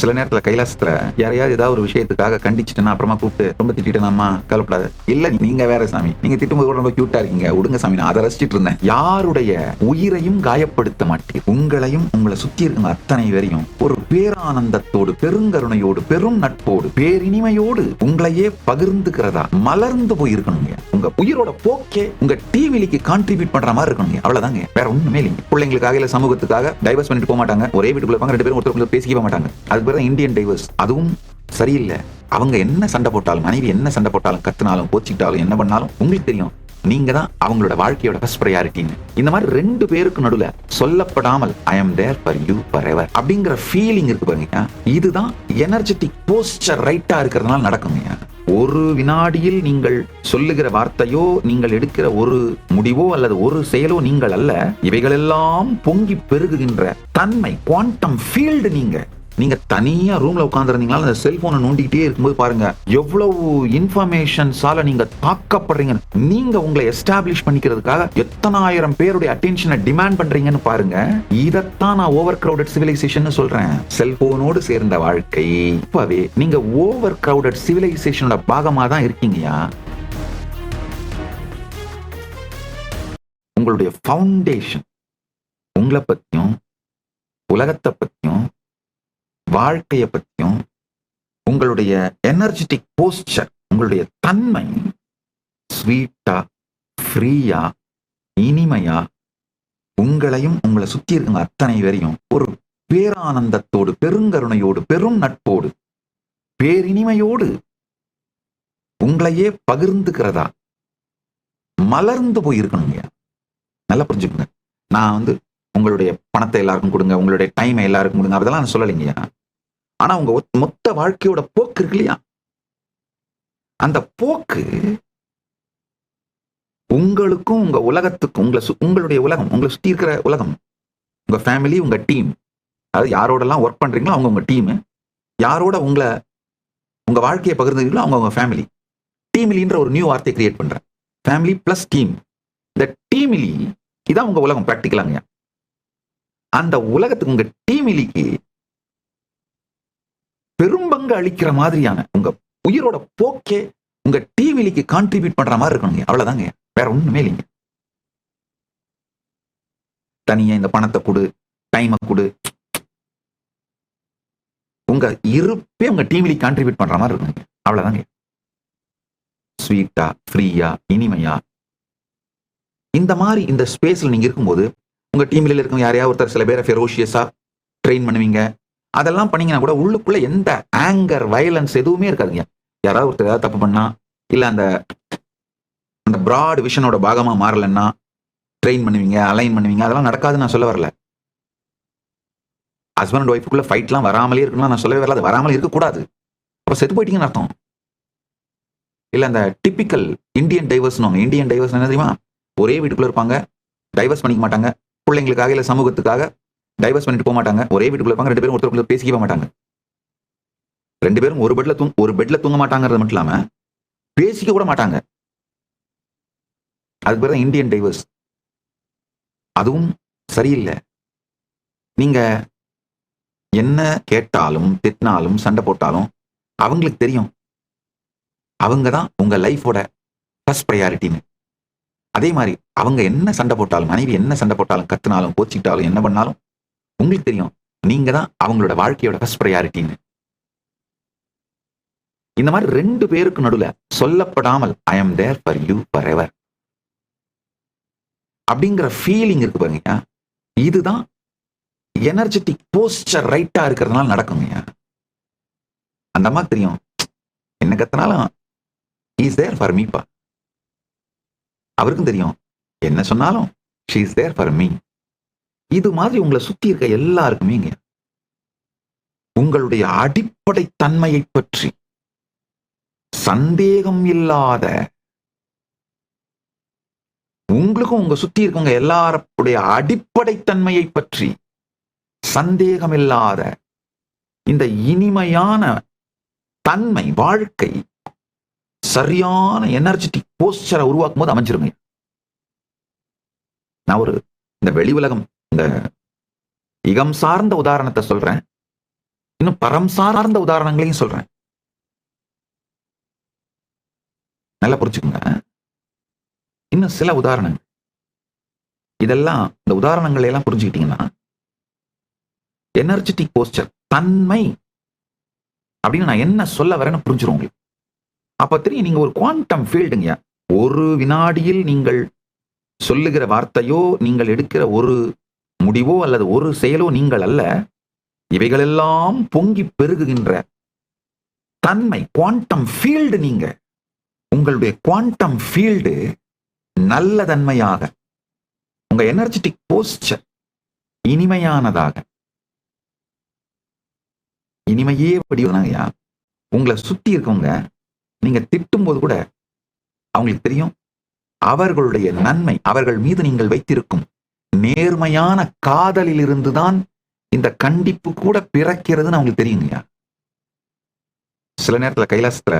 சில நேரத்துல கைலாசத்துல யாரையாவது ஏதாவது ஒரு விஷயத்துக்காக கண்டிச்சுட்டேன்னா அப்புறமா கூப்பிட்டு ரொம்ப திட்டிட்டேனாமா கவலைப்படாது. இல்ல நீங்க வேற சாமி, நீங்க திட்டும்போது கூட ரொம்ப கியூட்டா இருக்கீங்க, விடுங்க சாமி, நான் அதை ரசிச்சிட்டு இருந்தேன். யாருடைய உயிரையும் காயப்படுத்த மாட்டேன். உங்களையும் உங்களை சுத்தி இருக்கிற அத்தனை பேரையும் ஒரு பேரானந்தத்தோடு, பெருங்கருணையோடு, பெரும் நட்போடு, பேரினிமையோடு உங்களையே பகிர்ந்துக்கிறதா மலர்ந்து போயிருக்கணுங்க. உங்க உயிரோட போக்கே உங்க டிவிலிக்கு கான்ட்ரிபியூட் பண்ற மாதிரி இருக்கணுங்க. அவ்வளவுதாங்க, வேற ஒண்ணுமே இல்லைங்க. பிள்ளைங்களுக்காக இல்ல சமூகத்துக்காக டைவர்ஸ் பண்ணிட்டு போக மாட்டாங்க. ஒரே வீட்டுக்குள்ள இருப்பாங்க, ரெண்டு பேரும் ஒருத்தர் பேசிக்க மாட்டாங்க. அதுக்கு பேர் இந்தியன் டைவர்ஸ். அதுவும் சரியில்லை. அவங்க என்ன சண்டை போட்டாலும், மனைவி என்ன சண்டை போட்டாலும், கத்துனாலும், கோச்சிக்கிட்டாலும், என்ன பண்ணாலும் உங்களுக்கு தெரியும் நீங்க தான் அவங்களோட வாழ்க்கையோட ஃபர்ஸ்ட் ப்ரையாரிட்டின்னு. இந்த மாதிரி ரெண்டு பேருக்கு நடுவுல சொல்லப்படாமல் ஐ அம் தேர் ஃபார் யூ ஃபாரெவர் அப்படிங்கிற ஃபீலிங் இருக்கு பாருங்க. இதுதான் எனர்ஜெட்டிக் போஸ்டர் ரைட்டா இருக்கிறதுனால நடக்குங்க. ஒரு வினாடியில் நீங்கள் சொல்லுகிற வார்த்தையோ, நீங்கள் எடுக்கிற ஒரு முடிவோ அல்லது ஒரு செயலோ நீங்கள் அல்ல. இவைகளெல்லாம் பொங்கி பெருகுகின்ற தன்மை, குவாண்டம் ஃபீல்டு. நீங்க தனியா ரூம்ல உட்கார்ந்துருந்தீங்களா, அந்த செல்போனை நோண்டிக்கிட்டே இருக்கும்போது பாருங்க எவ்வளவு இன்ஃபர்மேஷன்ஸால நீங்க தாக்கப்படுறீங்க. நீங்க உங்களை எஸ்டாப்ளிஷ் பண்ணிக்கிறதுக்காக எத்தனாயிரம் பேருடைய அட்டென்ஷனை டிமாண்ட் பண்றீங்கன்னு பாருங்க. இதத்தான் நான் ஓவர் கிரவுடட் சிவிலைசேஷன் சொல்றேன். செல்போனோடு சேர்ந்த வாழ்க்கை. இப்பவே நீங்க ஓவர் கிரவுடட் சிவிலைசேஷனோட பாகமா தான் இருக்கீங்கயா. உங்களுடைய ஃபவுண்டேஷன் உங்களை பத்தியும், உலகத்தை பத்தியும், வாழ்க்கையை பத்தியும், உங்களுடைய எனர்ஜெட்டிக் போஸ்டர், உங்களுடைய தன்மை ஸ்வீட்டா, ஃப்ரீயா, இனிமையா உங்களையும் உங்களை சுத்தி இருக்கிற அத்தனை பேரையும் ஒரு பேரானந்தத்தோடு, பெருங்கருணையோடு, பெரும் நட்போடு, பேரினிமையோடு உங்களையே பகிர்ந்துக்கிறதா மலர்ந்து போயிருக்கணுங்க. நல்லா புரிஞ்சுக்கோங்க. நான் உங்களுடைய பணத்தை எல்லாருக்கும் கொடுங்க, உங்களுடைய டைமை எல்லாருக்கும் கொடுங்க, அதெல்லாம் நான் சொல்லலைங்கய்யா. ஆனா உங்க மொத்த வாழ்க்கையோட போக்கு இருக்கு இல்லையா, அந்த போக்கு உங்களுக்கும் உங்க உலகத்துக்கும், உங்களுடைய உலகம், உங்களை சுத்தி இருக்கிற உலகம், உங்க ஃபேமிலி, உங்க டீம், அதாவது யாரோடலாம் ஒர்க் பண்றீங்களோ அவங்க உங்க டீம், யாரோட உங்க வாழ்க்கையை பகிர்ந்துங்களோ அவங்க உங்க ஃபேமிலி. டீமிலின்ற ஒரு நியூ வார்த்தையை கிரியேட் பண்றேன். Family plus team. இந்த டீமிலி இதான் உங்க உலகம் பிராக்டிக்கலாங்க. அந்த உலகத்துக்கு, உங்க டீமிலிக்கு பெரும்பங்கு அளிக்கிற மாதிரியான உங்க உயிரோட போக்கே உங்க டிவிலிக்கு கான்ட்ரிபியூட் பண்ற மாதிரி இருக்கணுங்க. அவ்வளவுதாங்க, வேற ஒண்ணுமே இல்லைங்க. தனியா இந்த பணத்தை கொடு, டைமை கொடு, உங்க இருப்பே உங்க டிவிலி கான்ட்ரிபியூட் பண்ற மாதிரி இருக்கணுங்க. அவ்வளவுதாங்க. ஸ்வீட்டா, ஃப்ரீயா, இனிமையா இந்த மாதிரி இந்த ஸ்பேஸ்ல நீங்க இருக்கும்போது உங்க டீம்ல இருக்கவங்க யாரையாவது ஒருத்தர் சில பேரை ஃபெரோஷியஸா ட்ரெயின் பண்ணுவீங்க. அதெல்லாம் பண்ணீங்கன்னா கூட உள்ளுக்குள்ள எந்த ஆங்கர், வயலன்ஸ் எதுவுமே இருக்காதுங்க. யாராவது ஒருத்தர் ஏதாவது தப்பு பண்ணா, இல்ல அந்த பிராட் விஷனோட பாகமா மாறலன்னா ட்ரெயின் பண்ணுவீங்க, அலைன் பண்ணுவீங்க. அதெல்லாம் நடக்காதுன்னு நான் சொல்ல வரல. ஹஸ்பண்ட் அண்ட் ஒய்ஃபுக்குள்ள ஃபைட்லாம் வராமலே இருக்கணும் நான் சொல்லவே வரல. வராமலே இருக்கக்கூடாது. அப்ப செத்து போயிட்டீங்கன்னு அர்த்தம். இல்ல அந்த typical Indian divorce, Indian divorce என்ன தெரியுமா, ஒரே வீட்டுக்குள்ள இருப்பாங்க, டைவர்ஸ் பண்ணிக்க மாட்டாங்க. பிள்ளைங்களுக்காக இல்ல சமூகத்துக்காக டைவர்ஸ் பண்ணிட்டு போக மாட்டாங்க. ஒரே வீட்டுக்குள்ள இருப்பாங்க, ரெண்டு பேரும் ஒருத்தர் பேசிக்க மாட்டாங்க. ரெண்டு பேரும் ஒரு பெட்ல தூங்க மாட்டாங்கிறது மட்டும் இல்லாம பேசிக்க கூட மாட்டாங்க. அதுக்கு பேர் தான் இந்தியன் டைவர்ஸ். அதுவும் சரியில்லை. நீங்க என்ன கேட்டாலும், திட்டினாலும், சண்டை போட்டாலும் அவங்களுக்கு தெரியும் அவங்க தான் உங்க லைஃபோட ஃபர்ஸ்ட் ப்ரையாரிட்டின்னு. அதே மாதிரி அவங்க என்ன சண்டை போட்டாலும், மனைவி என்ன சண்டை போட்டாலும், கத்துனாலும், கோச்சிக்கிட்டாலும், என்ன பண்ணாலும் உங்களுக்கு தெரியும் நீங்க தான் அவங்களோட வாழ்க்கையோட ஃபர்ஸ்ட் ப்ரையாரிட்டின்னு. இந்த மாதிரி ரெண்டு பேருக்கு நடுவுல சொல்லப்படாமல் ஐ அம் தேர் ஃபார் யூ ஃபாரெவர் அப்படிங்கிற ஃபீலிங் இருக்கு பாருங்க. இதுதான் எனர்ஜெட்டிக் போஸ்டர் ரைட்டா இருக்கிறதுனால நடக்குங்க. அந்த மாதிரி தெரியும் என்ன கத்தினாலும் he is there for me பா. அவருக்கும் தெரியும் என்ன சொன்னாலும் she is there for me. இது மாதிரி உங்களை சுத்தி இருக்க எல்லாருக்குமே உங்களுடைய அடிப்படை தன்மையை பற்றி சந்தேகம் இல்லாத, உங்களுக்கும் உங்க சுத்தி இருக்கவங்க எல்லாருடைய அடிப்படை தன்மையை பற்றி சந்தேகம் இல்லாத இந்த இனிமையான தன்மை வாழ்க்கை சரியான எனர்ஜெட்டிக் போஸ்டரை உருவாக்கும் போது அமைஞ்சிருங்க. நான் இந்த வெளி உலகம், இந்த இகம் சார்ந்த உதாரணத்தை சொல்றேன். இன்னும் பரம் சார்ந்த உதாரணங்களையும் சொல்றேன். நல்லா புரிச்சுக்கோங்க. இன்னும் சில உதாரணங்கள். இதெல்லாம் இந்த உதாரணங்களை எல்லாம் புரிஞ்சுக்கிட்டீங்கன்னா எனர்ஜெட்டிக் போஸ்டர் தன்மை அப்படின்னு நான் என்ன சொல்ல வரேன்னு புரிஞ்சிரும் உங்களுக்கு. அப்ப தெரியும் நீங்க ஒரு குவாண்டம் ஃபீல்டுங்க. ஒரு வினாடியில் நீங்கள் சொல்லுகிற வார்த்தையோ நீங்கள் எடுக்கிற ஒரு முடிவோ அல்லது ஒரு செயலோ நீங்கள் அல்ல. இவைகளெல்லாம் பொங்கி பெருகுகின்ற தன்மை குவாண்டம் ஃபீல்டு. நீங்க உங்களுடைய குவாண்டம் ஃபீல்டு நல்ல தன்மையாக, உங்க எனர்ஜெட்டிக் போஸ்டர் இனிமையானதாக, இனிமையே வடிவனாயா. உங்களை சுத்தி இருக்கவங்க நீங்க திட்டும் போது கூட அவங்களுக்கு தெரியும் அவர்களுடைய நன்மை, அவர்கள் மீது நீங்கள் வைத்திருக்கும் நேர்மையான காதலில் இருந்துதான் இந்த கண்டிப்பு கூட பிறக்கிறதுன்னு அவங்களுக்கு தெரியுங்கய்யா. சில நேரத்துல கைலாசத்துல